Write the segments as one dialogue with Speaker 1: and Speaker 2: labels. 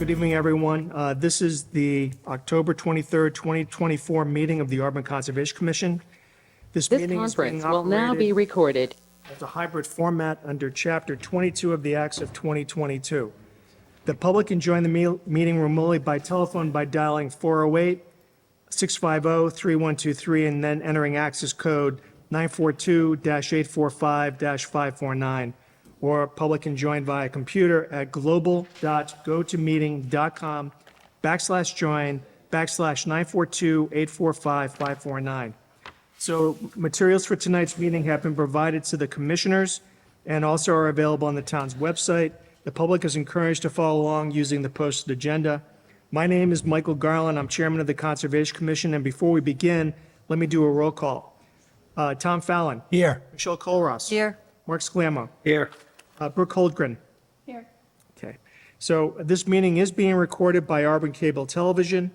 Speaker 1: Good evening, everyone. This is the October 23rd, 2024 meeting of the Auburn Conservation Commission. This
Speaker 2: This
Speaker 1: meeting is being
Speaker 2: conference will now be
Speaker 1: operated
Speaker 2: recorded.
Speaker 1: as a hybrid format under Chapter 22 of the Acts of 2022. The public can join the meeting remotely by telephone by dialing 408-650-3123 and then entering access code 942-845-549. Or public can join via computer at global.gotomeeting.com/join/942-845-549. So materials for tonight's meeting have been provided to the commissioners and also are available on the town's website. The public is encouraged to follow along using the posted agenda. My name is Michael Garland. I'm chairman of the Conservation Commission. And before we begin, let me do a roll call. Tom Fallon.
Speaker 3: Here.
Speaker 1: Michelle Colross.
Speaker 2: Here.
Speaker 1: Mark Sclamo.
Speaker 3: Here.
Speaker 1: Brooke Holdgren.
Speaker 4: Here.
Speaker 1: Okay. So this meeting is being recorded by Auburn Cable Television.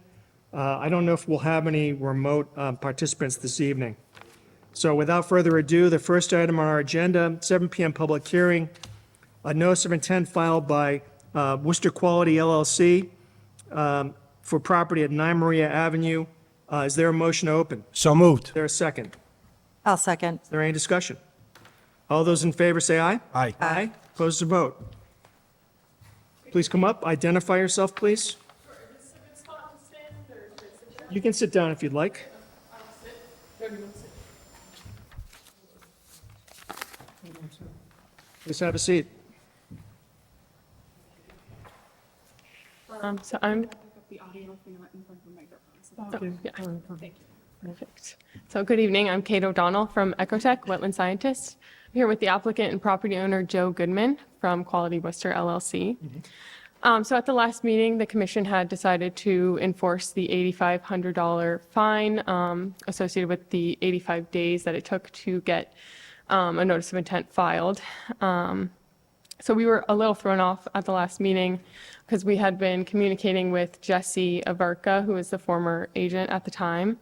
Speaker 1: I don't know if we'll have any remote participants this evening. So without further ado, the first item on our agenda, 7 p.m. public hearing, a notice of intent filed by Worcester Quality LLC for property at 9 Maria Avenue. Is there a motion to open?
Speaker 3: So moved.
Speaker 1: Is there a second?
Speaker 4: I'll second.
Speaker 1: Is there any discussion? All those in favor say aye.
Speaker 3: Aye.
Speaker 1: Aye. Opposed to vote. Please come up, identify yourself, please. You can sit down if you'd like. Please have a seat.
Speaker 5: So I'm. Yeah. Perfect. So good evening. I'm Kate O'Donnell from Ecotech, wetland scientist. I'm here with the applicant and property owner Joe Goodman from Quality Worcester LLC. So at the last meeting, the commission had decided to enforce the $8,500 fine associated with the 85 days that it took to get a notice of intent filed. So we were a little thrown off at the last meeting because we had been communicating with Jesse Averka, who was the former agent at the time.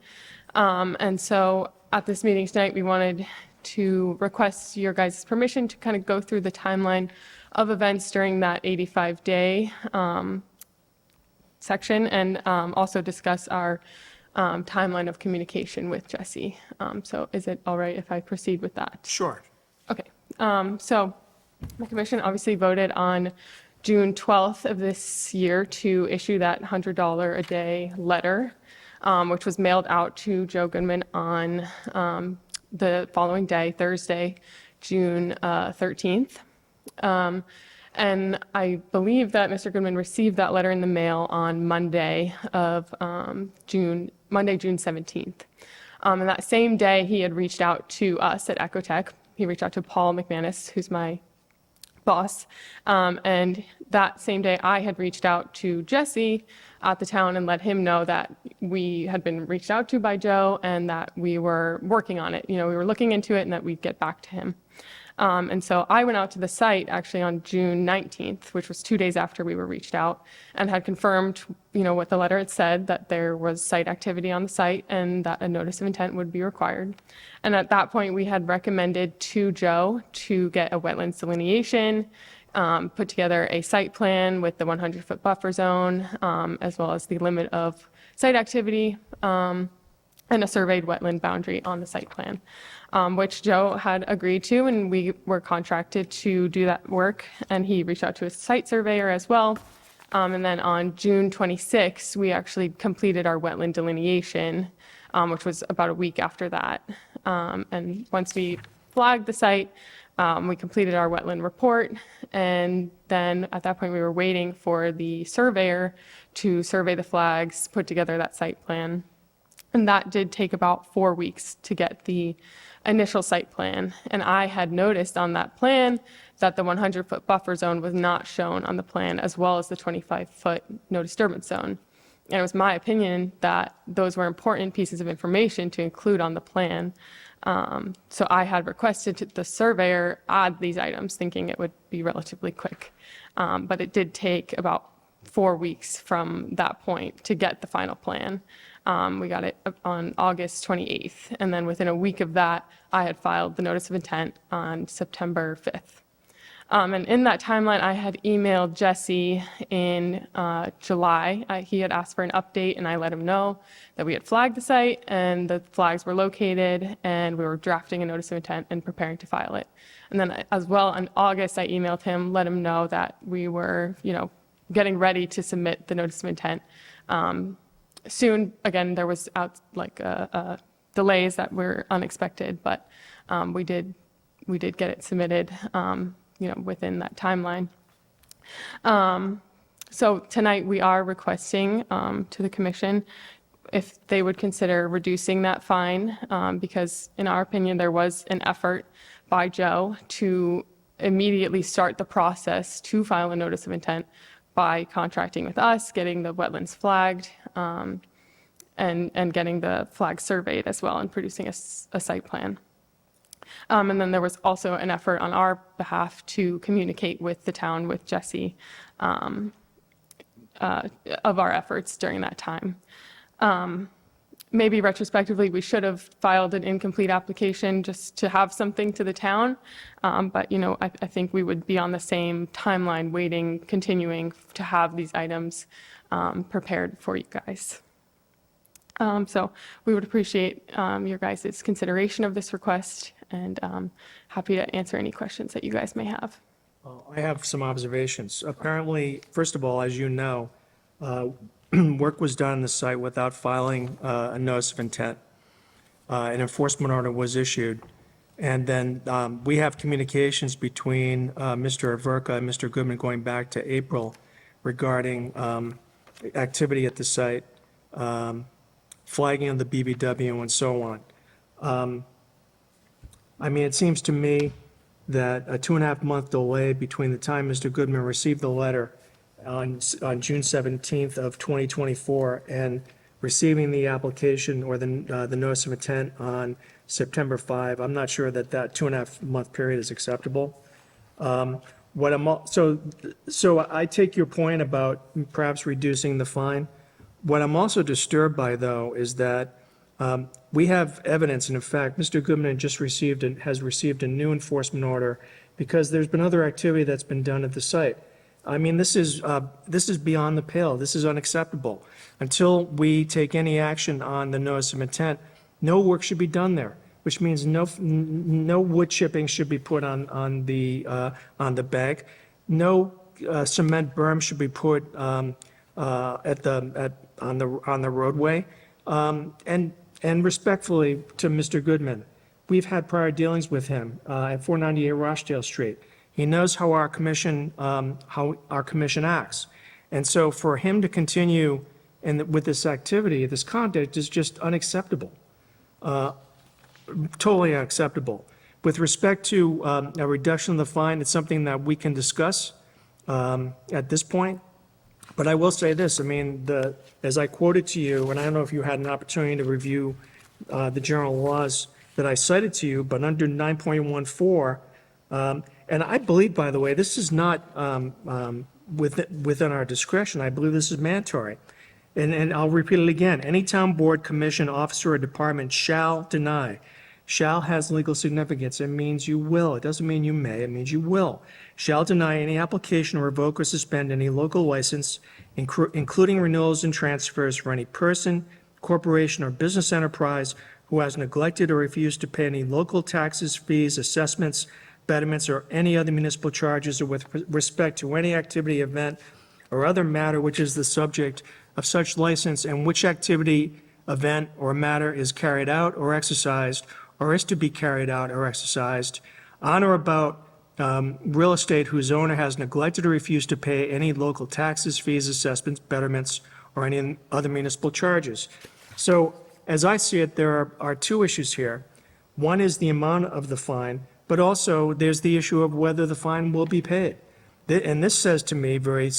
Speaker 5: And so at this meeting tonight, we wanted to request your guys' permission to kind of go through the timeline of events during that 85-day section and also discuss our timeline of communication with Jesse. So is it all right if I proceed with that?
Speaker 1: Sure.
Speaker 5: Okay, so the commission obviously voted on June 12th of this year to issue that $100 a day letter, which was mailed out to Joe Goodman on the following day, Thursday, June 13th. And I believe that Mr. Goodman received that letter in the mail on Monday, June 17th. And that same day, he had reached out to us at Ecotech. He reached out to Paul McManus, who's my boss. And that same day, I had reached out to Jesse at the town and let him know that we had been reached out to by Joe and that we were working on it. You know, we were looking into it and that we'd get back to him. And so I went out to the site actually on June 19th, which was 2 days after we were reached out, and had confirmed, you know, what the letter had said, that there was site activity on the site and that a notice of intent would be required. And at that point, we had recommended to Joe to get a wetlands delineation, put together a site plan with the 100-foot buffer zone, as well as the limit of site activity, and a surveyed wetland boundary on the site plan, which Joe had agreed to, and we were contracted to do that work. And he reached out to a site surveyor as well. And then on June 26th, we actually completed our wetland delineation, which was about a week after that. And once we flagged the site, we completed our wetland report. And then at that point, we were waiting for the surveyor to survey the flags, put together that site plan. And that did take about 4 weeks to get the initial site plan. And I had noticed on that plan that the 100-foot buffer zone was not shown on the plan, as well as the 25-foot no disturbance zone. And it was my opinion that those were important pieces of information to include on the plan. So I had requested the surveyor add these items, thinking it would be relatively quick. But it did take about 4 weeks from that point to get the final plan. We got it on August 28th. And then within a week of that, I had filed the notice of intent on September 5th. And in that timeline, I had emailed Jesse in July. He had asked for an update, and I let him know that we had flagged the site and the flags were located, and we were drafting a notice of intent and preparing to file it. And then as well, in August, I emailed him, let him know that we were, getting ready to submit the notice of intent. Soon, again, there was delays that were unexpected, but we did get it submitted, within that timeline. So tonight we are requesting to the commission if they would consider reducing that fine, because in our opinion, there was an effort by Joe to immediately start the process to file a notice of intent by contracting with us, getting the wetlands flagged, and getting the flag surveyed as well, and producing a site plan. And then there was also an effort on our behalf to communicate with the town, with Jesse, of our efforts during that time. Maybe retrospectively, we should have filed an incomplete application just to have something to the town. But, I think we would be on the same timeline, waiting, continuing to have these items prepared for you guys. So we would appreciate your guys' consideration of this request, and happy to answer any questions that you guys may have.
Speaker 1: I have some observations. Apparently, first of all, as you know, work was done on the site without filing a notice of intent. An enforcement order was issued, and then we have communications between Mr. Averka and Mr. Goodman going back to April regarding activity at the site, flagging of the BBW and so on. It seems to me that a 2.5-month delay between the time Mr. Goodman received the letter on June 17th of 2024 and receiving the application or the notice of intent on September 5, I'm not sure that 2.5-month period is acceptable. So I take your point about perhaps reducing the fine. What I'm also disturbed by, though, is that we have evidence, and in fact, Mr. Goodman has received a new enforcement order because there's been other activity that's been done at the site. This is beyond the pale. This is unacceptable. Until we take any action on the notice of intent, no work should be done there, which means no wood chipping should be put on the bank. No cement berm should be put on the roadway. And respectfully to Mr. Goodman, we've had prior dealings with him at 498 Rochdale Street. He knows how our commission acts. And so for him to continue with this activity, this conduct is just unacceptable, totally unacceptable. With respect to a reduction of the fine, it's something that we can discuss at this point. But I will say this, as I quoted to you, and I don't know if you had an opportunity to review the general laws that I cited to you, but under 9.14, and I believe, by the way, this is not within our discretion. I believe this is mandatory. And I'll repeat it again. Any town board, commission, officer, or department shall deny. Shall has legal significance. It means you will. It doesn't mean you may. It means you will. Shall deny any application or revoke or suspend any local license, including renewals and transfers for any person, corporation, or business enterprise who has neglected or refused to pay any local taxes, fees, assessments, betterments, or any other municipal charges, or with respect to any activity, event, or other matter which is the subject of such license, and which activity, event, or matter is carried out or exercised, or is to be carried out or exercised on or about real estate whose owner has neglected or refused to pay any local taxes, fees, assessments, betterments, or any other municipal charges. So as I see it, there are two issues here. One is the amount of the fine, but also there's the issue of whether the fine will be paid. And this says to me very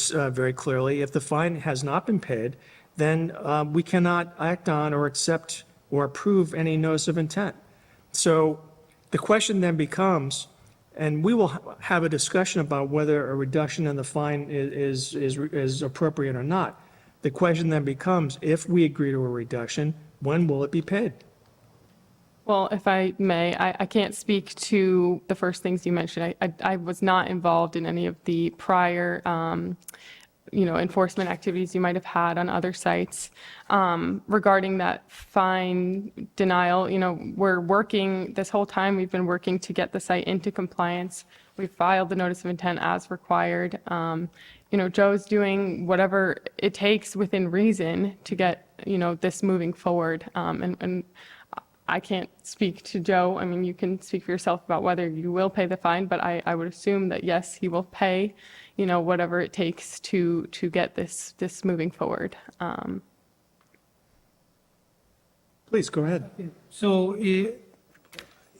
Speaker 1: clearly, if the fine has not been paid, then we cannot act on or accept or approve any notice of intent. So the question then becomes, and we will have a discussion about whether a reduction in the fine is appropriate or not. The question then becomes, if we agree to a reduction, when will it be paid?
Speaker 5: Well, if I may, I can't speak to the first things you mentioned. I was not involved in any of the prior, enforcement activities you might have had on other sites. Regarding that fine denial, we're working, this whole time, we've been working to get the site into compliance. We've filed the notice of intent as required. Joe's doing whatever it takes within reason to get, this moving forward. And I can't speak to Joe. I mean, you can speak for yourself about whether you will pay the fine, but I would assume that yes, he will pay, whatever it takes to get this moving forward.
Speaker 1: Please, go ahead.
Speaker 2: So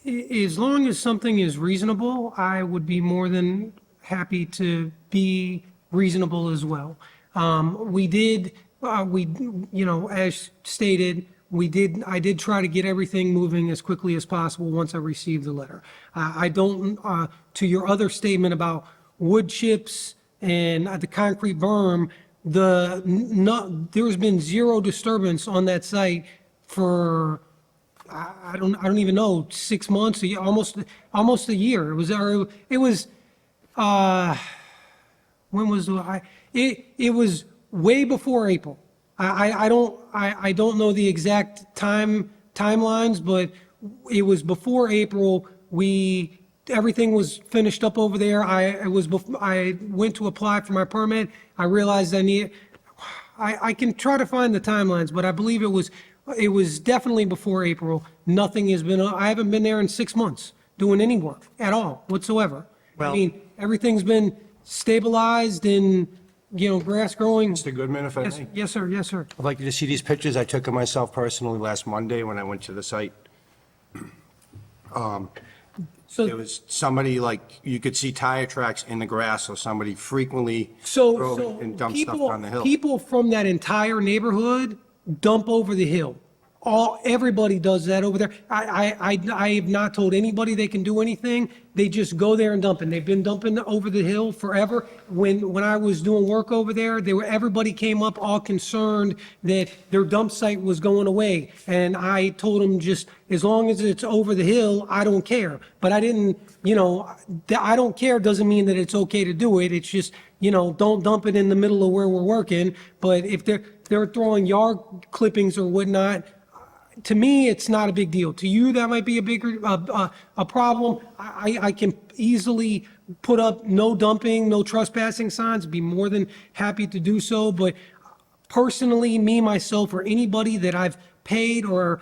Speaker 2: as long as something is reasonable, I would be more than happy to be reasonable as well. As stated, I did try to get everything moving as quickly as possible once I received the letter. To your other statement about wood chips and the concrete berm, there's been zero disturbance on that site for, I don't even know, 6 months, almost a year. It was way before April. I don't know the exact timelines, but it was before April. Everything was finished up over there. I went to apply for my permit. I realized I can try to find the timelines, but I believe it was definitely before April. I haven't been there in 6 months doing any work at all whatsoever.
Speaker 1: Well-
Speaker 2: I mean, everything's been stabilized and, grass growing.
Speaker 3: Mr. Goodman, if I
Speaker 2: Yes,
Speaker 3: may.
Speaker 2: yes, sir, yes, sir.
Speaker 3: I'd like you to see these pictures. I took of myself personally last Monday when I went to the site. There
Speaker 2: So,
Speaker 3: was somebody, you could see tire tracks in the grass, so somebody frequently
Speaker 2: so
Speaker 3: drove and dumped stuff on the hill.
Speaker 2: people from that entire neighborhood dump over the hill. Everybody does that over there. I have not told anybody they can do anything. They just go there and dump, and they've been dumping over the hill forever. When I was doing work over there, everybody came up all concerned that their dump site was going away. And I told them, just as long as it's over the hill, I don't care. But I didn't, I don't care doesn't mean that it's okay to do it. It's just, don't dump it in the middle of where we're working. But if they're throwing yard clippings or whatnot, to me, it's not a big deal. To you, that might be a bigger, a problem. I can easily put up no dumping, no trespassing signs, be more than happy to do so. But personally, me, myself, or anybody that I've paid or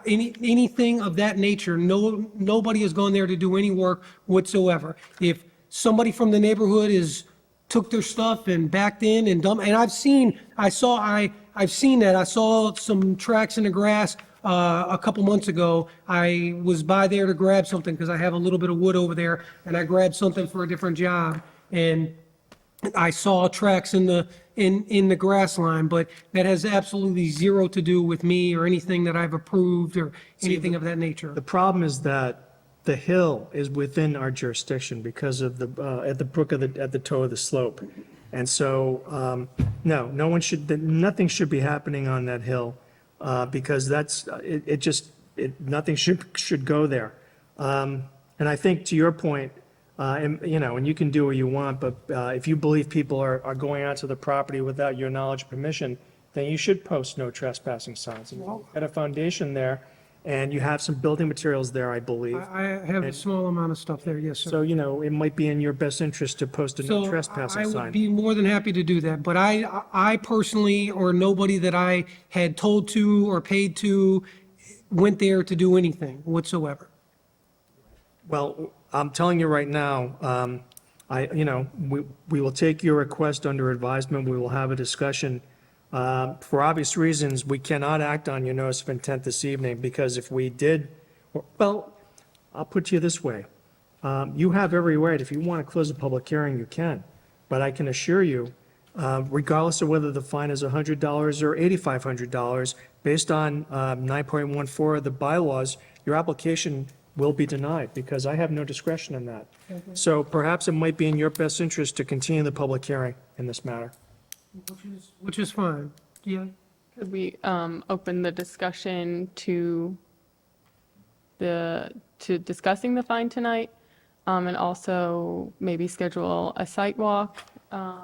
Speaker 2: anything of that nature, nobody has gone there to do any work whatsoever. If somebody from the neighborhood took their stuff and backed in and dumped, and I've seen that. I saw some tracks in the grass a couple months ago. I was by there to grab something because I have a little bit of wood over there, and I grabbed something for a different job. And I saw tracks in the grass line, but that has absolutely zero to do with me or anything that I've approved or anything of that nature.
Speaker 1: The problem is that the hill is within our jurisdiction because of at the brook at the toe of the slope. And so, nothing should be happening on that hill, because nothing should go there. And I think to your point, and you can do what you want, but if you believe people are going onto the property without your knowledge or permission, then you should post no trespassing signs. And you've got a foundation there, and you have some building materials there, I believe.
Speaker 2: I have a small amount of stuff there, yes, sir.
Speaker 1: So, it might be in your best interest to post a no
Speaker 2: So
Speaker 1: trespassing
Speaker 2: I would
Speaker 1: sign.
Speaker 2: be more than happy to do that, but I personally, or nobody that I had told to or paid to, went there to do anything whatsoever.
Speaker 1: Well, I'm telling you right now, we will take your request under advisement. We will have a discussion. For obvious reasons, we cannot act on your notice of intent this evening, because if we did, well, I'll put to you this way. You have every right, if you want to close a public hearing, you can. But I can assure you, regardless of whether the fine is $100 or $8,500, based on 9.14 of the bylaws, your application will be denied, because I have no discretion in that. So perhaps it might be in your best interest to continue the public hearing in this matter.
Speaker 2: Which is fine, yeah.
Speaker 5: Could we open the discussion to to discussing the fine tonight, and also maybe schedule a site walk, as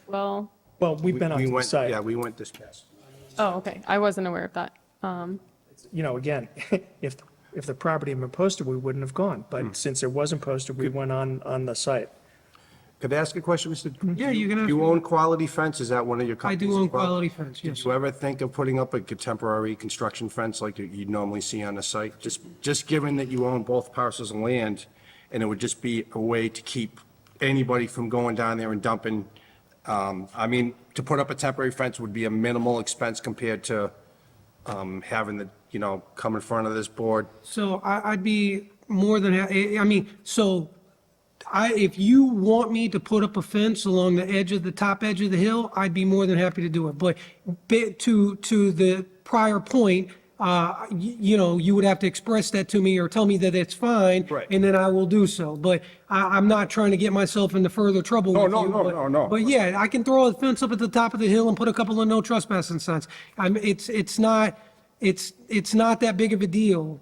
Speaker 5: well.
Speaker 1: Well, we've been
Speaker 3: We
Speaker 1: onto the
Speaker 3: went-
Speaker 1: site.
Speaker 3: Yeah, we went this past.
Speaker 5: Oh, okay, I wasn't aware of that.
Speaker 1: You know, again, if the property had been posted, we wouldn't have gone.
Speaker 3: Hmm.
Speaker 1: But since it wasn't posted, we went on the site.
Speaker 3: Could I ask a question, Mr.?
Speaker 2: Yeah, you can ask
Speaker 3: You
Speaker 2: me.
Speaker 3: own Quality Fence? Is that one of your
Speaker 2: I
Speaker 3: companies?
Speaker 2: do own
Speaker 3: as well?
Speaker 2: Quality Fence, yes.
Speaker 3: Did you ever think of putting up a temporary construction fence like you'd normally see on the site? Just given that you own both parcels of land, and it would just be a way to keep anybody from going down there and dumping. I mean, to put up a temporary fence would be a minimal expense compared to having the, come in front of this board.
Speaker 2: So I'd be more than, I mean, so if you want me to put up a fence along the edge of the top edge of the hill, I'd be more than happy to do it. But to the prior point, you would have to express that to me or tell me that it's fine.
Speaker 3: Right.
Speaker 2: And then I will do so. But I'm not trying to get myself into further trouble with
Speaker 3: No,
Speaker 2: you.
Speaker 3: no,
Speaker 2: but-
Speaker 3: no, no.
Speaker 2: But yeah, I can throw a fence up at the top of the hill and put a couple of no trespassing signs. It's not that big of a deal.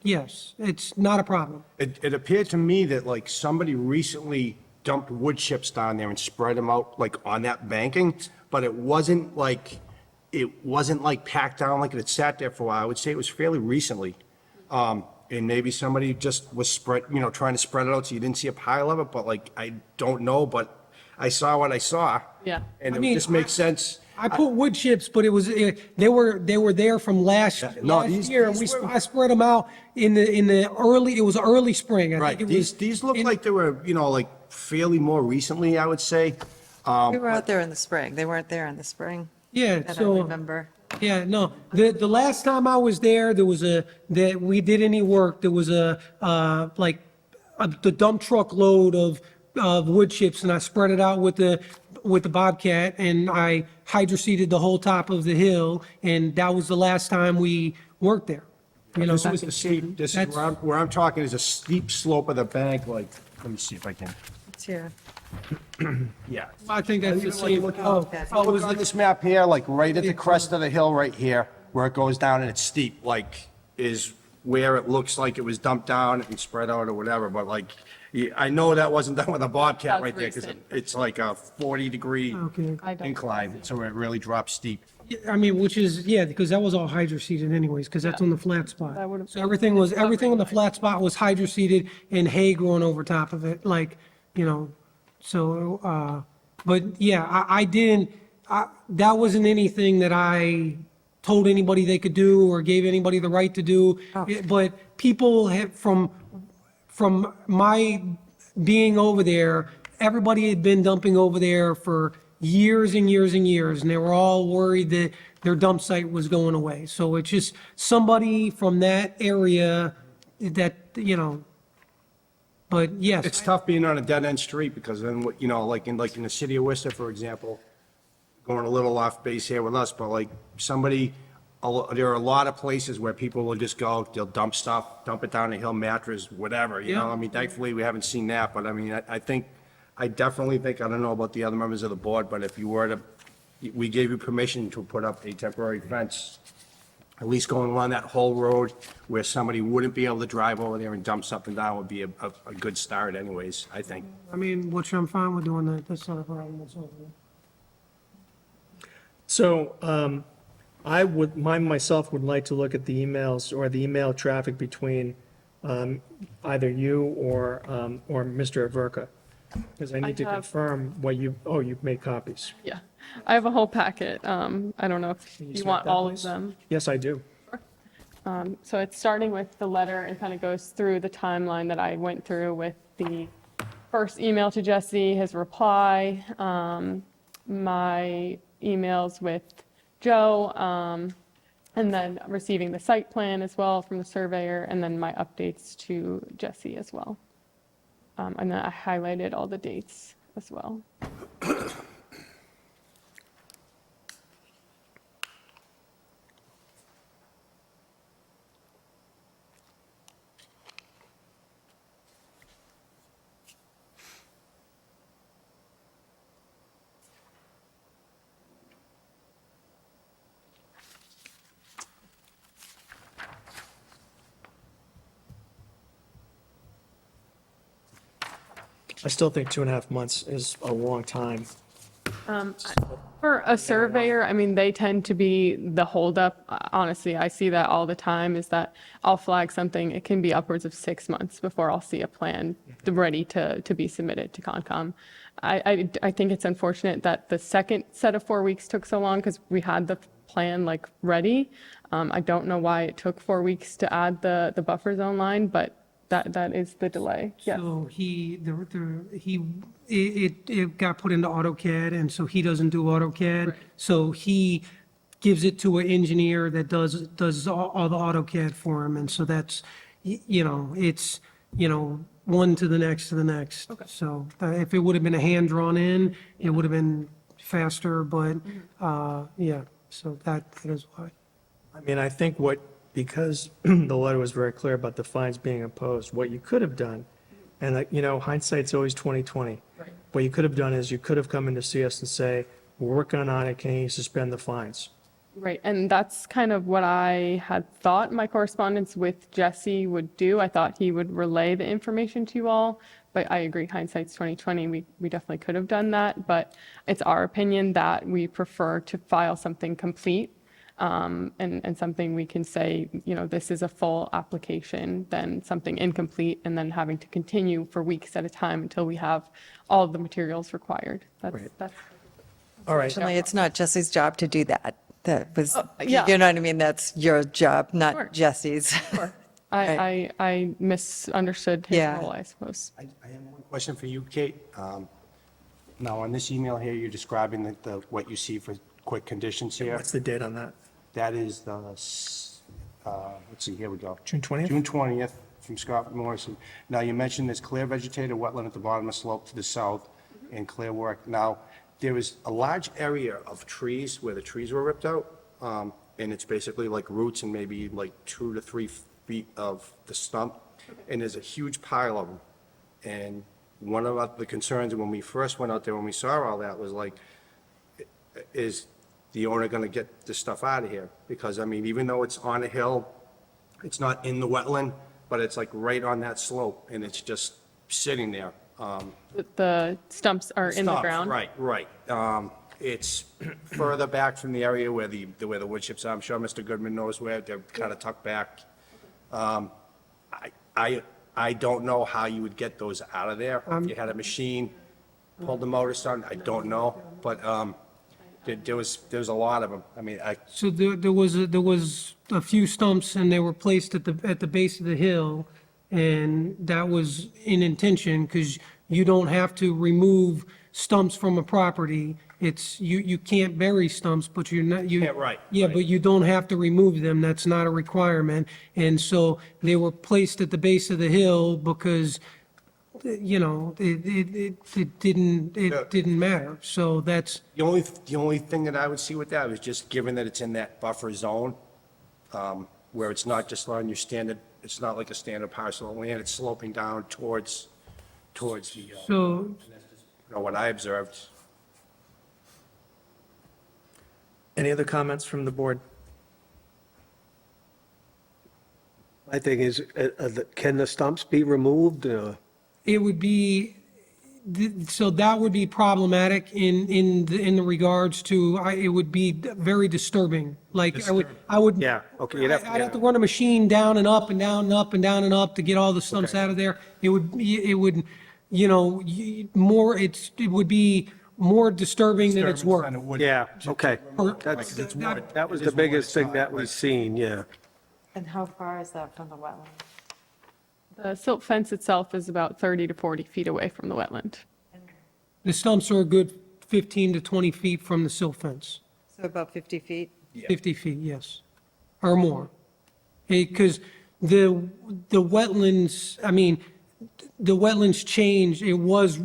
Speaker 2: Yes, it's not a problem.
Speaker 3: It appeared to me that like somebody recently dumped wood chips down there and spread them out like on that banking, but it wasn't like packed down like it had sat there for a while. I would say it was fairly recently. And maybe somebody just was trying to spread it out so you didn't see a pile of it, but like, I don't know, but I saw what I saw.
Speaker 5: Yeah.
Speaker 3: And
Speaker 2: I
Speaker 3: it
Speaker 2: mean,
Speaker 3: just makes sense.
Speaker 2: I put wood chips, but they were there from last
Speaker 3: no, these-
Speaker 2: year. And
Speaker 3: these were-
Speaker 2: I spread them out in the early, it was early spring. I
Speaker 3: Right,
Speaker 2: think it was
Speaker 3: these look
Speaker 2: in-
Speaker 3: like they were, like fairly more recently, I would say.
Speaker 4: We were out there in the spring. They weren't there in the spring,
Speaker 2: Yeah,
Speaker 4: that I
Speaker 2: so,
Speaker 4: remember.
Speaker 2: yeah, no, the last time I was there, that we did any work, there was the dump truck load of wood chips, and I spread it out with the Bobcat, and I hydroseeded the whole top of the hill, and that was the last time we worked there. You know,
Speaker 3: This was the steep, this is
Speaker 2: That's-
Speaker 3: where I'm talking is a steep slope of the bank, like, let me see if I can.
Speaker 4: It's here.
Speaker 3: Yeah.
Speaker 2: I think that's the
Speaker 3: Even like
Speaker 2: same.
Speaker 3: look at-
Speaker 2: Oh, oh, it
Speaker 3: Look
Speaker 2: was
Speaker 3: on
Speaker 2: like,
Speaker 3: this map here, like right at the crest of the hill right here, where it goes down and it's steep, like, is where it looks like it was dumped down and spread out or whatever, but like, I know that wasn't done with a Bobcat
Speaker 5: That's
Speaker 3: right there, because
Speaker 5: recent.
Speaker 3: it's like a 40-degree
Speaker 2: okay.
Speaker 5: I don't-
Speaker 3: incline, so it really drops steep.
Speaker 2: I mean, which is, yeah, because that was all hydroseeded anyways, because that's on the flat spot.
Speaker 5: That would've-
Speaker 2: So everything on the flat spot was hydroseeded and hay growing over top of it, but yeah, I didn't, that wasn't anything that I told anybody they could do or gave anybody the right to do. But people have, from my being over there, everybody had been dumping over there for years and years and years, and they were all worried that their dump site was going away. So it's just somebody from that area that, but yes.
Speaker 3: It's tough being on a dead-end street, because then, like in the city of Worcester, for example, going a little off base here with us, but like there are a lot of places where people will just go, they'll dump stuff, dump it down a hill, mattress, whatever,
Speaker 2: Yeah.
Speaker 3: I mean, thankfully, we haven't seen that, but I mean, I definitely think, I don't know about the other members of the board, but if you were to, we gave you permission to put up a temporary fence, at least going along that whole road where somebody wouldn't be able to drive over there and dump something down would be a good start anyways, I think.
Speaker 2: I mean, which I'm fine with doing that, that's not a problem whatsoever.
Speaker 1: So myself would like to look at the emails or the email traffic between either you or Mr. Averka, because I need to
Speaker 5: have-
Speaker 1: confirm you've made copies.
Speaker 5: Yeah, I have a whole packet. I don't know if
Speaker 1: you
Speaker 5: you
Speaker 1: start
Speaker 5: want
Speaker 1: that,
Speaker 5: all of
Speaker 1: please?
Speaker 5: them.
Speaker 1: Yes, I do.
Speaker 5: So it's starting with the letter and kind of goes through the timeline that I went through with the first email to Jesse, his reply, my emails with Joe, and then receiving the site plan as well from the surveyor, and then my updates to Jesse as well. And then I highlighted all the dates as well.
Speaker 1: I still think 2.5 months is a long time.
Speaker 5: For a surveyor, I mean, they tend to be the holdup. Honestly, I see that all the time, is that I'll flag something, it can be upwards of 6 months before I'll see a plan ready to be submitted to Concom. I think it's unfortunate that the second set of 4 weeks took so long, because we had the plan like ready. I don't know why it took 4 weeks to add the buffer zone line, but that is the delay. Yes.
Speaker 2: So it got put into AutoCAD, and so he doesn't do AutoCAD. So he gives it to an engineer that does all the AutoCAD for him, and so that's, it's, one to the next to the next. So if it would have been a hand drawn in, it would have been faster, but, yeah, so that is why.
Speaker 1: I mean, I think because the letter was very clear about the fines being imposed, what you could have done, and hindsight's always 20/20.
Speaker 5: Right.
Speaker 1: What you could have done is you could have come in to see us and say, we're working on it, can you suspend the fines?
Speaker 5: Right, and that's kind of what I had thought my correspondence with Jesse would do. I thought he would relay the information to you all, but I agree, hindsight's 20/20. We definitely could have done that, but it's our opinion that we prefer to file something complete, and something we can say, this is a full application, than something incomplete and then having to continue for weeks at a time until we have all of the materials required. That's
Speaker 1: All right,
Speaker 4: Unfortunately, it's not Jesse's job to do that. That was,
Speaker 5: yeah.
Speaker 4: you know what I mean? That's your job,
Speaker 5: Sure.
Speaker 4: not Jesse's.
Speaker 5: I misunderstood his
Speaker 4: Yeah.
Speaker 5: role, I suppose.
Speaker 3: I have one question for you, Kate. Now, on this email here, you're describing what you see for quick conditions here.
Speaker 1: what's the date on that?
Speaker 3: That is let's see, here we go.
Speaker 1: June 20th?
Speaker 3: June 20th, from Scott Morrison. Now, you mentioned there's clear vegetated wetland at the bottom of the slope to the south and clear work. Now, there is a large area of trees where the trees were ripped out, and it's basically like roots and maybe like 2 to 3 feet of the stump, and there's a huge pile of them. And one of the concerns when we first went out there, when we saw all that, was like, is the owner going to get this stuff out of here? Because, I mean, even though it's on a hill, it's not in the wetland, but it's like right on that slope, and it's just sitting there.
Speaker 5: The stumps are in the
Speaker 3: Stop,
Speaker 5: ground.
Speaker 3: Right. It's further back from the area where the wood chips are. I'm sure Mr. Goodman knows where, they're kind of tucked back. I don't know how you would get those out of there. If you had a machine, pulled them out or something, I don't know, but there was a lot of them. I mean,
Speaker 2: So there was a few stumps, and they were placed at the base of the hill, and that was in intention, because you don't have to remove stumps from a property. It's, you can't bury stumps, but you're not, you.
Speaker 3: Yeah, right,
Speaker 2: Yeah,
Speaker 3: right.
Speaker 2: but you don't have to remove them, that's not a requirement. And so they were placed at the base of the hill because, it didn't matter. So that's,
Speaker 3: the only thing that I would see with that is just given that it's in that buffer zone, where it's not just on your standard, it's not like a standard parcel of land, it's sloping down towards the,
Speaker 2: so
Speaker 3: what I observed.
Speaker 1: Any other comments from the board?
Speaker 6: My thing is, can the stumps be removed?
Speaker 2: it would be, so that would be problematic in the regards to, it would be very disturbing. Like, I would.
Speaker 6: Yeah, okay,
Speaker 2: I'd have to run a machine down and up and down and up and down and up to get all the stumps out of there. It would, more, it would be more disturbing than it's worth.
Speaker 6: Yeah, okay.
Speaker 2: Or-
Speaker 6: That was the biggest thing that we've seen, yeah.
Speaker 4: And how far is that from the wetland?
Speaker 5: The silt fence itself is about 30 to 40 feet away from the wetland.
Speaker 2: The stumps are a good 15 to 20 feet from the silt fence.
Speaker 4: So about 50 feet?
Speaker 2: 50 feet, yes, or more. Because the wetlands, I mean, the wetlands changed. It was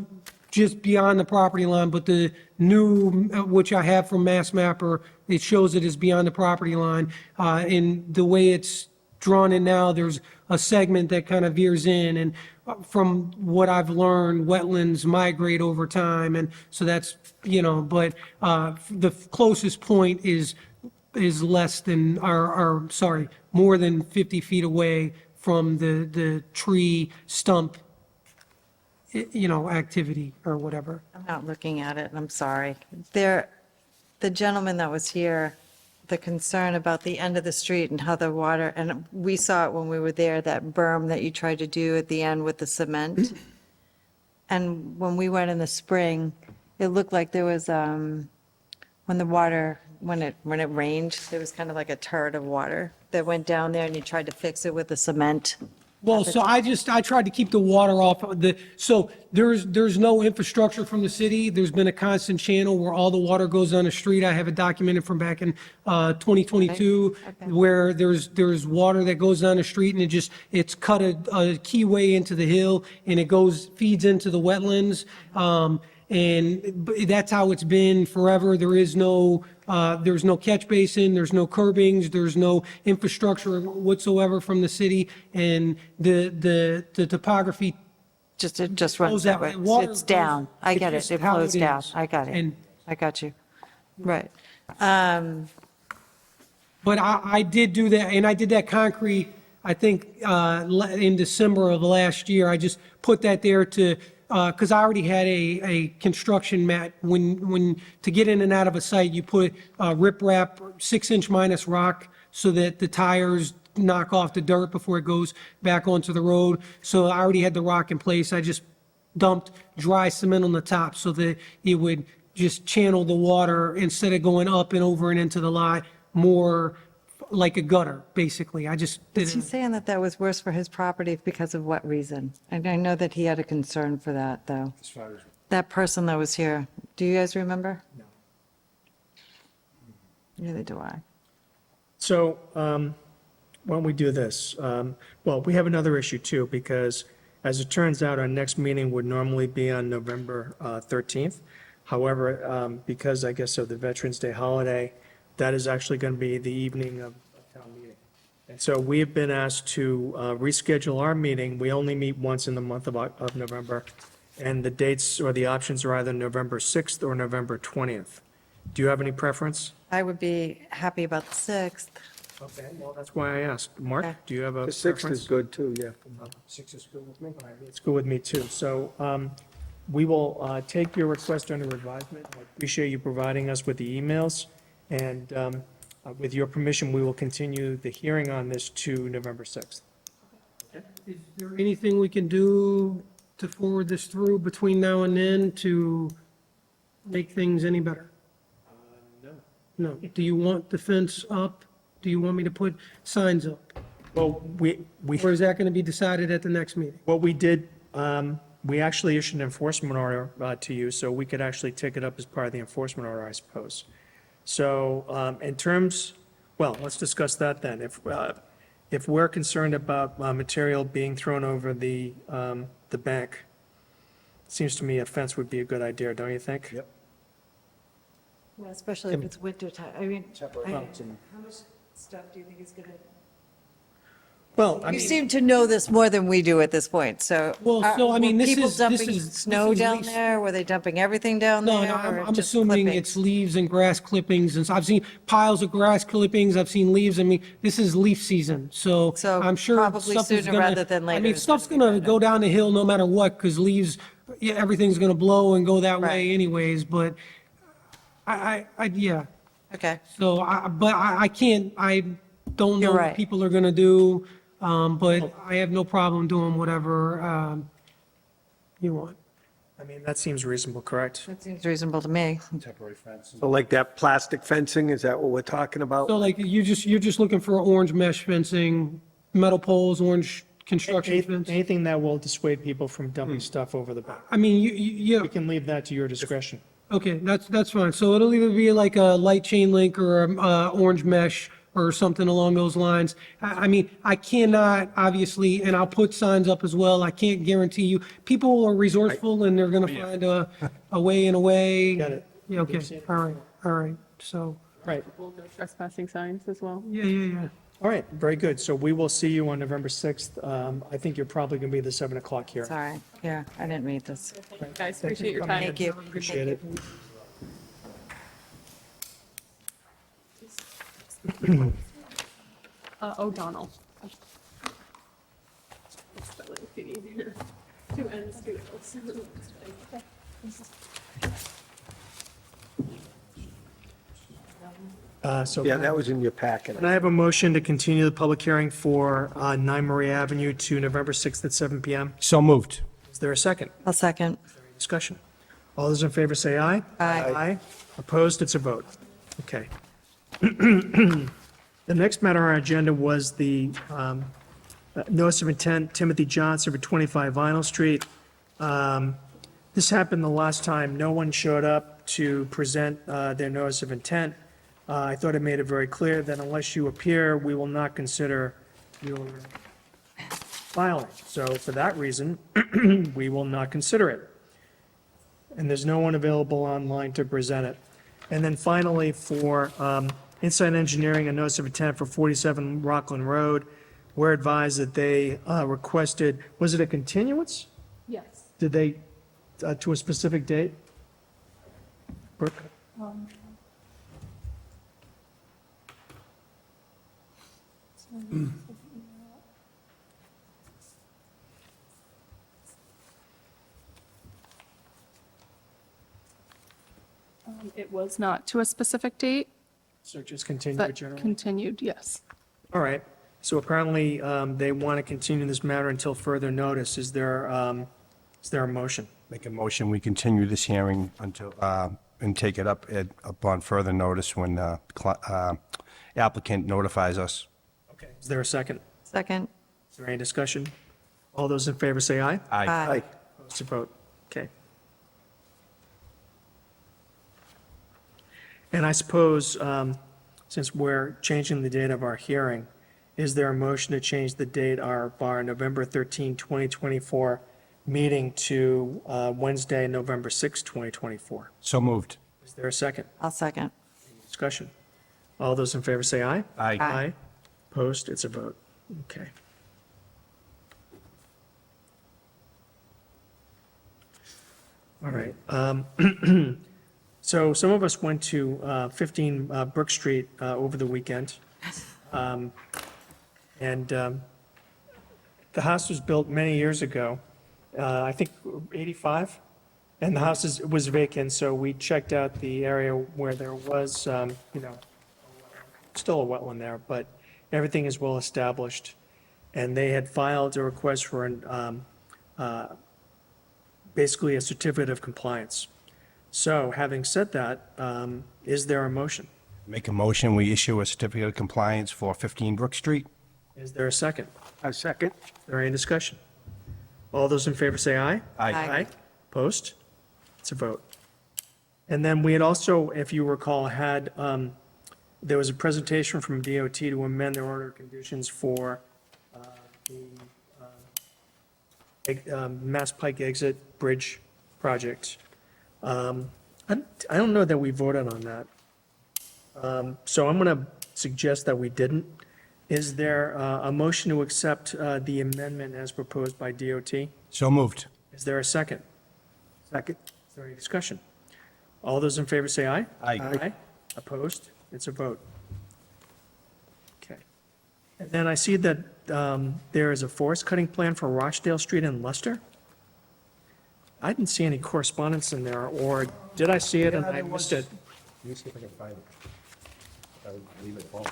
Speaker 2: just beyond the property line, but the new, which I have from Mass Mapper, it shows it is beyond the property line. And the way it's drawn in now, there's a segment that kind of veers in, and from what I've learned, wetlands migrate over time, and so that's, but the closest point is less than, or sorry, more than 50 feet away from the tree stump activity or whatever.
Speaker 4: I'm not looking at it, I'm sorry. There, the gentleman that was here, the concern about the end of the street and how the water, and we saw it when we were there, that berm that you tried to do at the end with the cement. And when we went in the spring, it looked like there was, when the water, when it rained, there was kind of like a turd of water that went down there and you tried to fix it with the cement.
Speaker 2: Well, so I tried to keep the water off of so there's no infrastructure from the city. There's been a constant channel where all the water goes down the street. I have it documented from back in 2022,
Speaker 4: Okay.
Speaker 2: where there's water that goes down the street and it's cut a key way into the hill and it feeds into the wetlands. That's how it's been forever. There's no catch basin, there's no curbings, there's no infrastructure whatsoever from the city, and the topography.
Speaker 4: It just runs
Speaker 2: Flows
Speaker 4: that
Speaker 2: that
Speaker 4: way.
Speaker 2: way. Water
Speaker 4: It's down.
Speaker 2: goes-
Speaker 4: I
Speaker 2: it's
Speaker 4: get it.
Speaker 2: just
Speaker 4: It
Speaker 2: how
Speaker 4: flows
Speaker 2: it
Speaker 4: down.
Speaker 2: is.
Speaker 4: I got it.
Speaker 2: And-
Speaker 4: I got you. Right.
Speaker 2: But I did do that, and I did that concrete, I think, in December of last year. I just put that there because I already had a construction mat. To get in and out of a site, you put riprap, 6-inch minus rock, so that the tires knock off the dirt before it goes back onto the road. So I already had the rock in place. I just dumped dry cement on the top so that it would just channel the water instead of going up and over and into the lot, more like a gutter, basically. I just
Speaker 4: Is he
Speaker 2: didn't.
Speaker 4: saying that that was worse for his property because of what reason? And I know that he had a concern for that, though. That person that was here, do you guys remember? No. Neither do I.
Speaker 1: So, why don't we do this? Well, we have another issue too, because as it turns out, our next meeting would normally be on November 13th. However, because I guess of the Veterans Day holiday, that is actually going to be the evening of town meeting. And so we have been asked to reschedule our meeting. We only meet once in the month of November, and the dates or the options are either November 6th or November 20th. Do you have any preference?
Speaker 4: I would be happy about the 6th.
Speaker 1: Okay, well, that's why I asked. Mark,
Speaker 4: Okay.
Speaker 1: do you have a
Speaker 6: The
Speaker 1: preference?
Speaker 6: 6th is good, too, yeah.
Speaker 1: 6 is good with me? All right, it's good with me, too. So we will take your request under advisement. I appreciate you providing us with the emails. And with your permission, we will continue the hearing on this to November 6th.
Speaker 2: Is there anything we can do to forward this through between now and then to make things any better?
Speaker 1: No.
Speaker 2: No. Do you want the fence up? Do you want me to put signs up?
Speaker 1: Well,
Speaker 2: Or is that going to be decided at the next meeting?
Speaker 1: what we did, we actually issued an enforcement order to you, so we could actually take it up as part of the enforcement order, I suppose. So in terms, well, let's discuss that then. If we're concerned about material being thrown over the bank, it seems to me a fence would be a good idea, don't you think? Yep.
Speaker 4: Yeah, especially if it's winter time. I mean, how much stuff do you think is going to?
Speaker 1: Well, I
Speaker 4: You
Speaker 1: mean,
Speaker 4: seem to know this more than we do at this point, so.
Speaker 2: Well, so, I mean,
Speaker 4: were
Speaker 2: this
Speaker 4: people
Speaker 2: is-
Speaker 4: dumping
Speaker 2: this
Speaker 4: snow
Speaker 2: is
Speaker 4: down
Speaker 2: least-
Speaker 4: there? Were they dumping everything down
Speaker 2: No,
Speaker 4: there?
Speaker 2: no,
Speaker 4: or
Speaker 2: I'm
Speaker 4: just
Speaker 2: assuming
Speaker 4: clippings?
Speaker 2: it's leaves and grass clippings, and so I've seen piles of grass clippings, I've seen leaves. I mean, this is leaf season, so
Speaker 4: So
Speaker 2: I'm sure
Speaker 4: probably
Speaker 2: stuff is
Speaker 4: sooner
Speaker 2: gonna.
Speaker 4: rather than later
Speaker 2: I mean,
Speaker 4: is
Speaker 2: stuff's
Speaker 4: gonna be
Speaker 2: gonna
Speaker 4: better.
Speaker 2: go down the hill no matter what, because leaves, yeah, everything's gonna blow and go that way
Speaker 4: Right.
Speaker 2: anyways, but yeah.
Speaker 4: Okay,
Speaker 2: So I can't, I don't know
Speaker 4: You're
Speaker 2: what
Speaker 4: right.
Speaker 2: people are gonna do, but I have no problem doing whatever, you want.
Speaker 1: I mean, that seems reasonable, correct?
Speaker 4: that seems reasonable to me.
Speaker 6: So like that plastic fencing, is that what we're talking about?
Speaker 2: So like, you're just looking for orange mesh fencing, metal poles, orange construction fence?
Speaker 1: Anything that will dissuade people from dumping stuff over the bank.
Speaker 2: I mean, yeah,
Speaker 1: We can leave that to your discretion.
Speaker 2: okay, that's fine. So it'll either be like a light chain link or orange mesh or something along those lines. I mean, I cannot, obviously, and I'll put signs up as well, I can't guarantee you. People are resourceful and they're gonna find a way and a way.
Speaker 1: Got it.
Speaker 2: Yeah, okay, all right, so,
Speaker 1: Right.
Speaker 5: No trespassing signs as well.
Speaker 2: yeah.
Speaker 1: All right, very good. So we will see you on November 6th. I think you're probably going to be the 7 o'clock here.
Speaker 4: Sorry, yeah, I didn't read this.
Speaker 5: Guys, appreciate your time.
Speaker 4: Thank you.
Speaker 1: Appreciate it.
Speaker 5: O'Donnell. Spell it if you need.
Speaker 1: So
Speaker 6: Yeah, that was in your packet.
Speaker 1: can I have a motion to continue the public hearing for 9 Marie Avenue to November 6th at 7 PM?
Speaker 3: So moved.
Speaker 1: Is there a second?
Speaker 4: I'll second.
Speaker 1: Discussion. All those in favor say aye.
Speaker 4: Aye.
Speaker 1: Aye. Opposed, it's a vote. Okay. The next matter on our agenda was the notice of intent, Timothy Johnson for 25 Vinyl Street. This happened the last time. No one showed up to present their notice of intent. I thought I made it very clear that unless you appear, we will not consider your filing. So for that reason, we will not consider it. And there's no one available online to present it. And then finally, for Inside Engineering, a notice of intent for 47 Rockland Road, we're advised that they requested, was it a continuance?
Speaker 5: Yes.
Speaker 1: Did they, to a specific date? Brooke?
Speaker 7: It was not to a specific date,
Speaker 1: So just continue
Speaker 7: but
Speaker 1: generally?
Speaker 7: continued, yes.
Speaker 1: All right. So apparently, they want to continue this matter until further notice. Is there a motion?
Speaker 3: Make a motion, we continue this hearing until, and take it up upon further notice when applicant notifies us.
Speaker 1: Okay. Is there a second?
Speaker 4: Second.
Speaker 1: Is there any discussion? All those in favor say aye.
Speaker 4: Aye.
Speaker 1: Opposed to vote. Okay. And I suppose, since we're changing the date of our hearing, is there a motion to change the date of our November 13, 2024 meeting to Wednesday, November 6, 2024?
Speaker 3: So moved.
Speaker 1: Is there a second?
Speaker 4: I'll second.
Speaker 1: Discussion. All those in favor say aye.
Speaker 3: Aye.
Speaker 1: Aye. Opposed? It's a vote. Okay. All right. So some of us went to 15 Brook Street over the weekend. And the house was built many years ago, I think 85, and the house was vacant, so we checked out the area where there was, still a wetland there, but everything is well established. And they had filed a request for basically a certificate of compliance. So having said that, is there a motion?
Speaker 3: Make a motion, we issue a certificate of compliance for 15 Brook Street.
Speaker 1: Is there a second?
Speaker 6: A second?
Speaker 1: Is there any discussion? All those in favor say aye.
Speaker 4: Aye.
Speaker 1: Opposed? It's a vote. And then we had also, if you recall, had, there was a presentation from DOT to amend their order of conditions for the Mass Pike Exit Bridge project. I don't know that we voted on that. So I'm going to suggest that we didn't. Is there a motion to accept the amendment as proposed by DOT?
Speaker 3: So moved.
Speaker 1: Is there a second?
Speaker 6: Second?
Speaker 1: Is there any discussion? All those in favor say aye.
Speaker 3: Aye.
Speaker 1: Opposed? It's a vote. Okay. And then I see that there is a forest cutting plan for Rochdale Street in Leicester. I didn't see any correspondence in there, or did I see it and I missed it?
Speaker 3: Let me see if I can find it. I would leave it at home.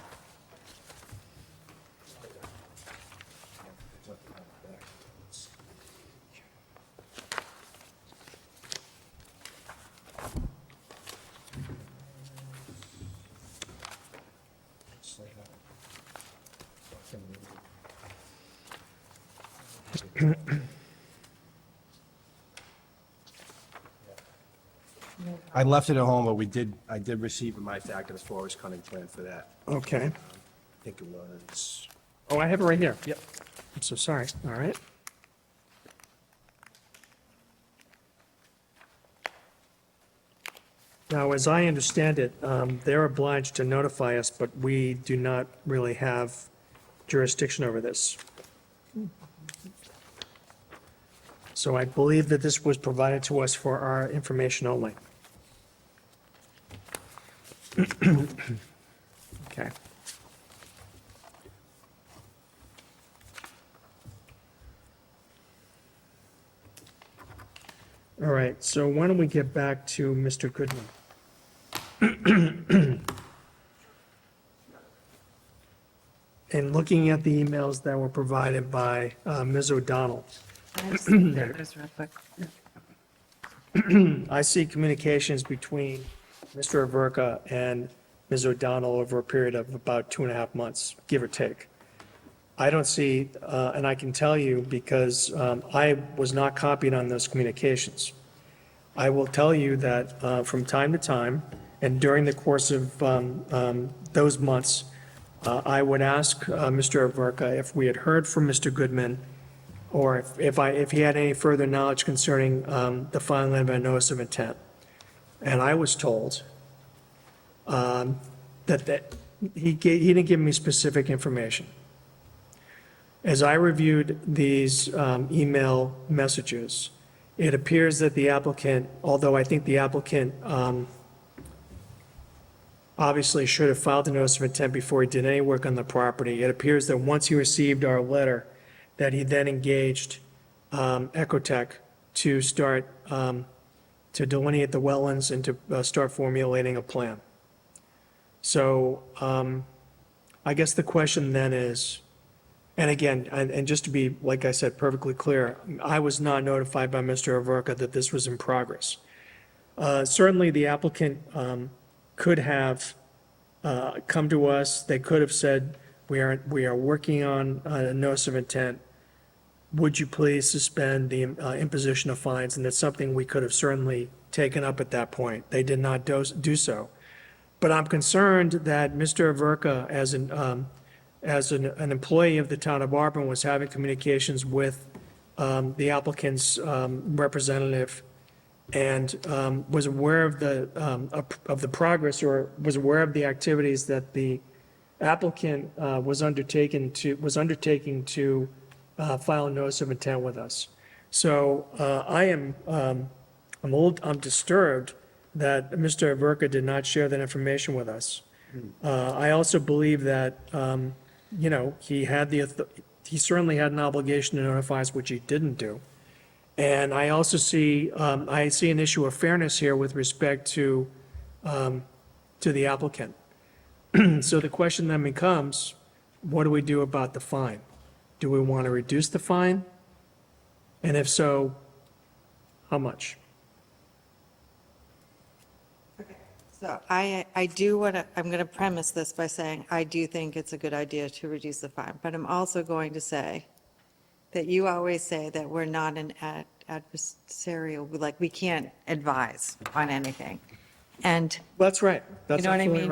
Speaker 3: I left it at home, but I did receive in my packet a forest cutting plan for that.
Speaker 1: Okay.
Speaker 3: I think it was,
Speaker 1: Oh, I have it right here. Yep. I'm so sorry. All right. Now, as I understand it, they're obliged to notify us, but we do not really have jurisdiction over this. So I believe that this was provided to us for our information only. Okay. All right, so why don't we get back to Mr. Goodman? And looking at the emails that were provided by Ms. O'Donnell,
Speaker 4: I just looked at this real quick.
Speaker 1: I see communications between Mr. Averka and Ms. O'Donnell over a period of about 2.5 months, give or take. I don't see, and I can tell you because I was not copied on those communications. I will tell you that from time to time, and during the course of those months, I would ask Mr. Averka if we had heard from Mr. Goodman, or if he had any further knowledge concerning the filing of a notice of intent. And I was told that he didn't give me specific information. As I reviewed these email messages, it appears that the applicant, although I think the applicant obviously should have filed a notice of intent before he did any work on the property, it appears that once he received our letter, that he then engaged Ecotech to start, to delineate the wetlands and to start formulating a plan. So I guess the question then is, and again, and just to be, like I said, perfectly clear, I was not notified by Mr. Averka that this was in progress. Certainly, the applicant could have come to us, they could have said, we are working on a notice of intent. Would you please suspend the imposition of fines? And that's something we could have certainly taken up at that point. They did not do so. But I'm concerned that Mr. Averka, as an employee of the town of Auburn, was having communications with the applicant's representative and was aware of the progress, or was aware of the activities that the applicant was undertaking to file a notice of intent with us. So I'm disturbed that Mr. Averka did not share that information with us. I also believe that, he certainly had an obligation to notify us, which he didn't do. And I also see, I see an issue of fairness here with respect to the applicant. So the question then becomes, what do we do about the fine? Do we want to reduce the fine? And if so, how much?
Speaker 4: So I do want to, I'm going to premise this by saying, I do think it's a good idea to reduce the fine, but I'm also going to say that you always say that we're not an adversarial, like, we can't advise on anything. And
Speaker 1: That's right. That's
Speaker 4: You know what I
Speaker 1: absolutely
Speaker 4: mean?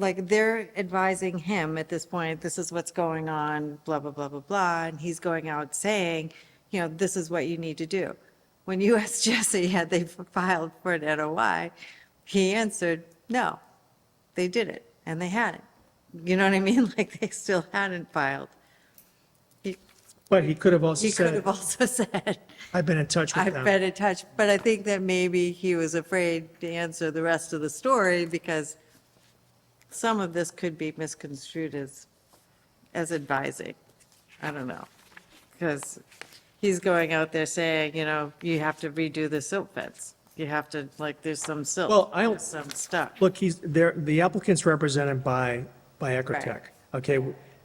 Speaker 1: right.
Speaker 4: they're advising him at this point, this is what's going on, blah, blah, blah, blah, blah, and he's going out saying, this is what you need to do. When you asked Jesse, had they filed for an NOI, he answered, no, they did it, and they hadn't. You know what I mean? Like, they still hadn't filed.
Speaker 1: But he could have also
Speaker 4: He could
Speaker 1: said,
Speaker 4: have also said,
Speaker 1: I've been in touch with
Speaker 4: I've
Speaker 1: them.
Speaker 4: been in touch, but I think that maybe he was afraid to answer the rest of the story because some of this could be misconstrued as advising. I don't know. Because he's going out there saying, you have to redo the silt fence. You have to, there's some silt.
Speaker 1: Well,
Speaker 4: there's some stuff.
Speaker 1: Look, the applicant's represented by Ecotech.
Speaker 4: Right.
Speaker 1: Okay,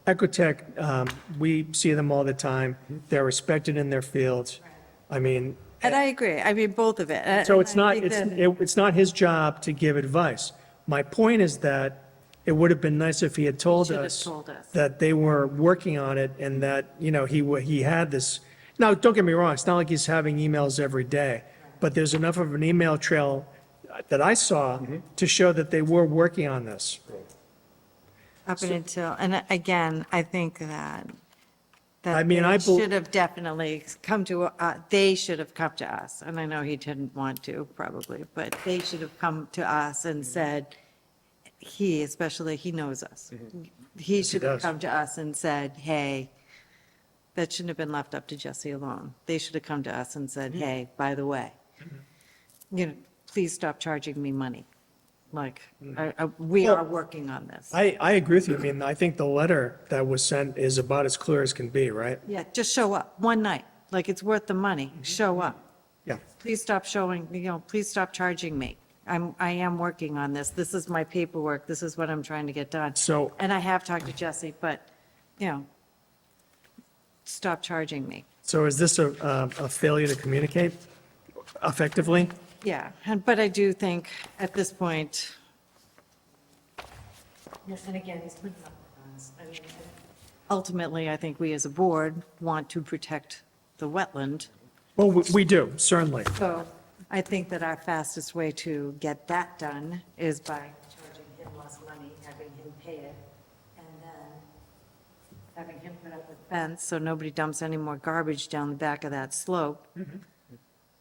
Speaker 1: Ecotech, we see them all the time. They're respected in their fields. I mean,
Speaker 4: And I agree. I mean, both of it.
Speaker 1: so
Speaker 4: And
Speaker 1: it's
Speaker 4: I
Speaker 1: not,
Speaker 4: think that-
Speaker 1: it's not his job to give advice. My point is that it would have been nice if he had told
Speaker 4: Should have
Speaker 1: us
Speaker 4: told us.
Speaker 1: that they were working on it and that, he had this. Now, don't get me wrong, it's not like he's having emails every day, but there's enough of an email trail that I saw to show that they were working on this.
Speaker 4: Up until, and again, I think that
Speaker 1: I mean, I
Speaker 4: they
Speaker 1: bel-
Speaker 4: should have definitely come to, they should have come to us, and I know he didn't want to, probably, but they should have come to us and said, especially, he knows us. He should have
Speaker 1: does.
Speaker 4: come to us and said, hey, that shouldn't have been left up to Jesse alone. They should have come to us and said, hey, by the way, please stop charging me money. We are working on this.
Speaker 1: I agree with you. I mean, I think the letter that was sent is about as clear as can be, right?
Speaker 4: Yeah, just show up, one night. Like, it's worth the money. Show up.
Speaker 1: Yeah.
Speaker 4: Please stop showing, please stop charging me. I am working on this. This is my paperwork. This is what I'm trying to get done.
Speaker 1: So-
Speaker 4: And I have talked to Jesse, but, stop charging me.
Speaker 1: So is this a failure to communicate effectively?
Speaker 4: Yeah, but I do think at this point, and again, he's putting up with us. I mean, ultimately, I think we as a board want to protect the wetland.
Speaker 1: Well, we do, certainly.
Speaker 4: So I think that our fastest way to get that done is by charging him less money, having him pay it, and then having him put up a fence so nobody dumps any more garbage down the back of that slope.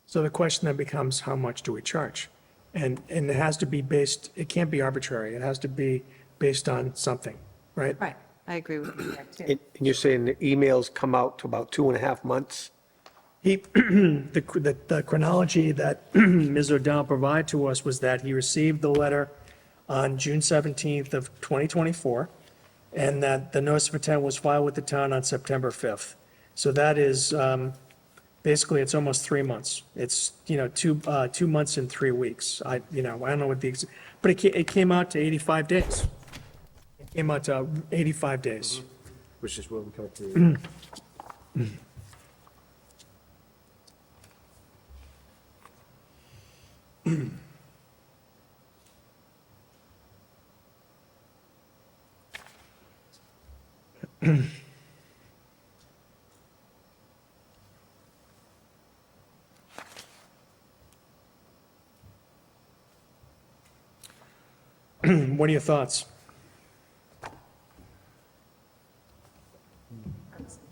Speaker 1: So the question then becomes, how much do we charge? And it has to be based, it can't be arbitrary. It has to be based on something, right?
Speaker 4: Right, I agree with you there, too.
Speaker 6: And you're saying the emails come out to about 2.5 months?
Speaker 1: The chronology that Ms. O'Donnell provided to us was that he received the letter on June 17th of 2024, and that the notice of intent was filed with the town on September 5th. So that is, basically, it's almost 3 months. It's, 2 months and 3 weeks. I don't know what but it came out to 85 days. It came out to 85 days.
Speaker 3: Which is what we come to.
Speaker 1: What are your thoughts?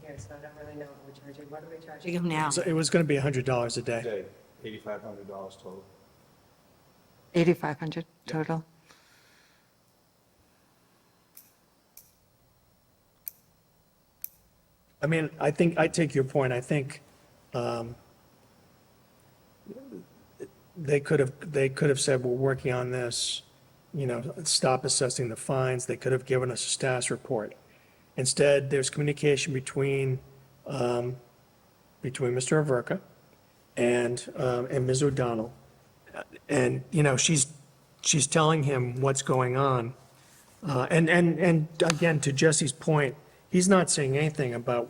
Speaker 4: Here, so I don't really know what we're charging. What are we charging him now?
Speaker 1: So it was going to be $100 a day.
Speaker 3: Day, $8,500 total.
Speaker 4: 8,500 total?
Speaker 1: I mean, I think, I take your point. I think they could have said, we're working on this, stop assessing the fines. They could have given us a status report. Instead, there's communication between Mr. Averka and Ms. O'Donnell. And, she's telling him what's going on. And again, to Jesse's point, he's not saying anything about,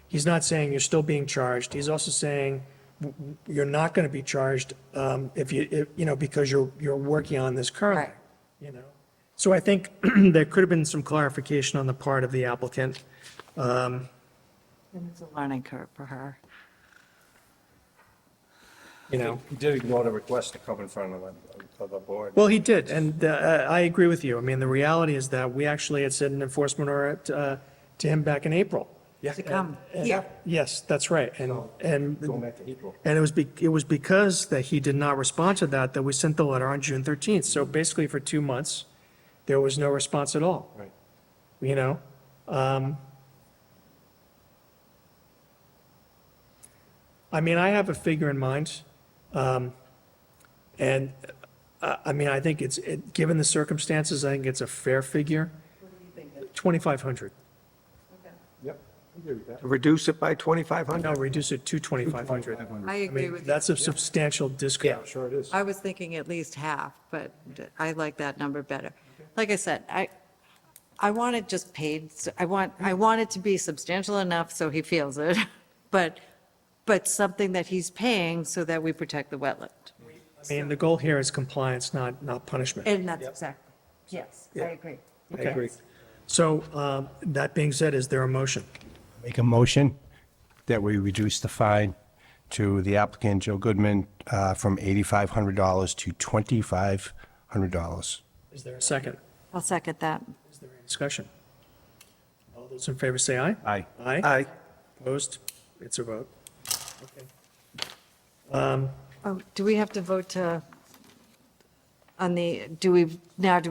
Speaker 1: he's not saying you're still being charged. He's also saying you're not going to be charged because you're working on this currently, So I think there could have been some clarification on the part of the applicant.
Speaker 4: And it's a learning curve for her.
Speaker 3: He did ignore the request to come in front of the board.
Speaker 1: Well, he did, and I agree with you. I mean, the reality is that we actually had sent an enforcement order to him back in April.
Speaker 4: To come here.
Speaker 1: Yes, that's right, and
Speaker 3: Going back to April.
Speaker 1: And it was because that he did not respond to that we sent the letter on June 13th. So basically, for 2 months, there was no response at all.
Speaker 3: Right.
Speaker 1: I mean, I have a figure in mind, and I mean, I think given the circumstances, I think it's a fair figure.
Speaker 4: What do you think?
Speaker 1: 2,500.
Speaker 3: Yep. I agree with that.
Speaker 6: Reduce it by 2,500?
Speaker 1: No, reduce it to 2,500.
Speaker 4: I
Speaker 1: I
Speaker 4: agree
Speaker 1: mean,
Speaker 4: with you.
Speaker 1: that's a substantial discount.
Speaker 3: Sure it is.
Speaker 4: I was thinking at least half, but I like that number better. Like I said, I want it just paid, I want it to be substantial enough so he feels it, but something that he's paying so that we protect the wetland.
Speaker 1: I mean, the goal here is compliance, not punishment.
Speaker 4: And that's exactly, yes, I agree.
Speaker 6: I agree.
Speaker 1: So that being said, is there a motion?
Speaker 3: Make a motion that we reduce the fine to the applicant, Joe Goodman, from $8,500 to $2,500.
Speaker 1: Is there a second?
Speaker 4: I'll second that.
Speaker 1: Is there any discussion? All those in favor say aye.
Speaker 3: Aye.
Speaker 1: Aye?
Speaker 6: Aye.
Speaker 1: Opposed? It's a vote.
Speaker 4: Oh, do we have to vote do we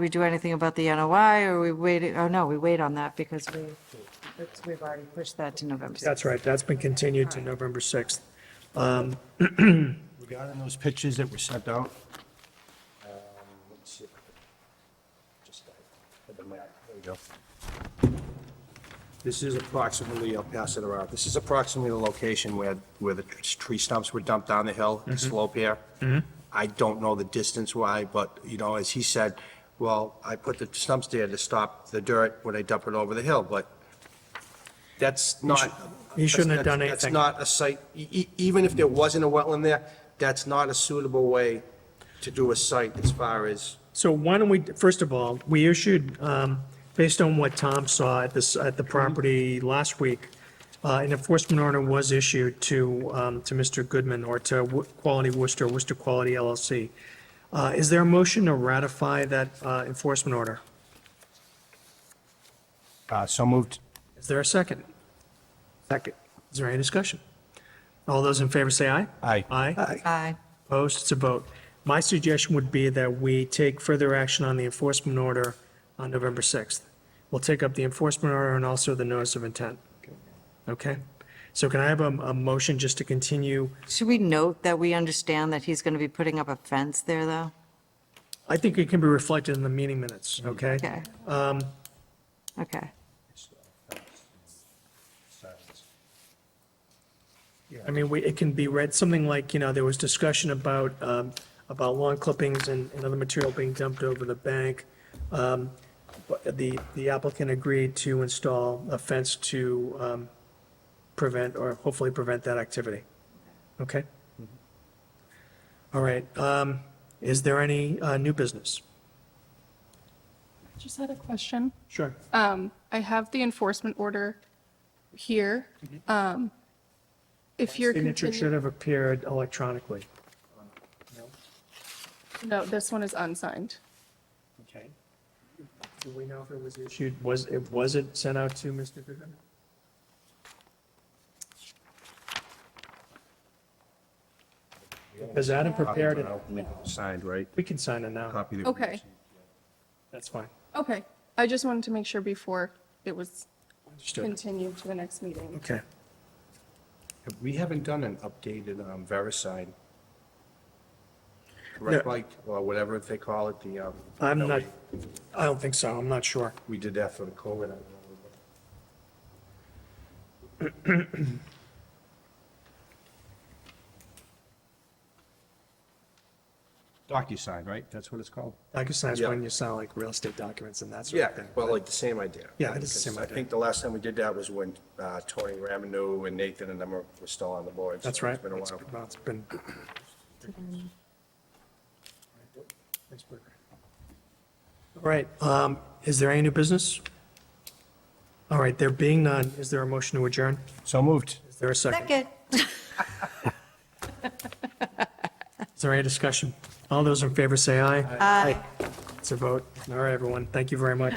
Speaker 4: do anything about the NOI, or we wait, oh, no, we wait on that because we've already pushed that to November 6th.
Speaker 1: That's right, that's been continued to November 6th.
Speaker 3: Regarding those pictures that were sent out, let's see. Just had the map. There we go. This is approximately, I'll pass it around, this is approximately the location where the tree stumps were dumped down the hill, the slope here. I don't know the distance why, but, you know, as he said, well, I put the stumps there to stop the dirt when I dump it over the hill, but that's not.
Speaker 1: he shouldn't have done
Speaker 3: That's
Speaker 1: anything.
Speaker 3: not a site, even if there wasn't a wetland there, that's not a suitable way to do a site as far as.
Speaker 1: So why don't we, first of all, we issued, based on what Tom saw at the property last week, an enforcement order was issued to Mr. Goodman or to Quality Worcester, Worcester Quality LLC. Is there a motion to ratify that enforcement order?
Speaker 3: So moved.
Speaker 1: Is there a second?
Speaker 6: Second.
Speaker 1: Is there any discussion? All those in favor say aye.
Speaker 3: Aye.
Speaker 1: Aye.
Speaker 4: Aye.
Speaker 1: Opposed? It's a vote. My suggestion would be that we take further action on the enforcement order on November 6th. We'll take up the enforcement order and also the notice of intent. Okay? So can I have a motion just to continue?
Speaker 4: Should we note that we understand that he's going to be putting up a fence there, though?
Speaker 1: I think it can be reflected in the meeting minutes, okay?
Speaker 4: Okay. Okay.
Speaker 1: I mean, it can be read, something like, you know, there was discussion about lawn clippings and other material being dumped over the bank. But the applicant agreed to install a fence to prevent, or hopefully prevent that activity. Okay? All right. Is there any new business?
Speaker 7: Just had a question.
Speaker 1: Sure.
Speaker 7: I have the enforcement order here. If you're
Speaker 1: Signature should have appeared electronically.
Speaker 7: no, this one is unsigned.
Speaker 1: Okay. Do we know if it was issued, was it sent out to Mr. Goodman? Because Adam prepared it.
Speaker 3: Signed, right?
Speaker 1: We can sign it now.
Speaker 3: Copy the.
Speaker 7: Okay,
Speaker 1: That's fine.
Speaker 7: okay. I just wanted to make sure before it was
Speaker 1: Understood.
Speaker 7: continued to the next meeting.
Speaker 1: Okay.
Speaker 3: We haven't done an updated VeriSign. Correct,
Speaker 1: No.
Speaker 3: like, or whatever they call it, the.
Speaker 1: I'm
Speaker 3: no,
Speaker 1: not, I don't think so. I'm not sure.
Speaker 3: We did that for the COVID. I don't know. DocuSign, right? That's what it's called?
Speaker 1: DocuSign is
Speaker 3: Yeah.
Speaker 1: when you sign like real estate documents and that sort
Speaker 3: Yeah,
Speaker 1: of thing.
Speaker 3: well, like the same idea.
Speaker 1: Yeah, it is the same
Speaker 3: Because
Speaker 1: idea.
Speaker 3: I think the last time we did that was when Tony Ramanu and Nathan and them were still on the board. so
Speaker 1: That's right.
Speaker 3: It's been a while.
Speaker 1: Well, it's been. Thanks, Bert. All right, is there any new business? All right, there being none, is there a motion to adjourn?
Speaker 3: So moved.
Speaker 1: Is there a second?
Speaker 4: Second.
Speaker 1: Is there any discussion? All those in favor say aye.
Speaker 4: Aye.
Speaker 1: It's a vote. All right, everyone, thank you very much.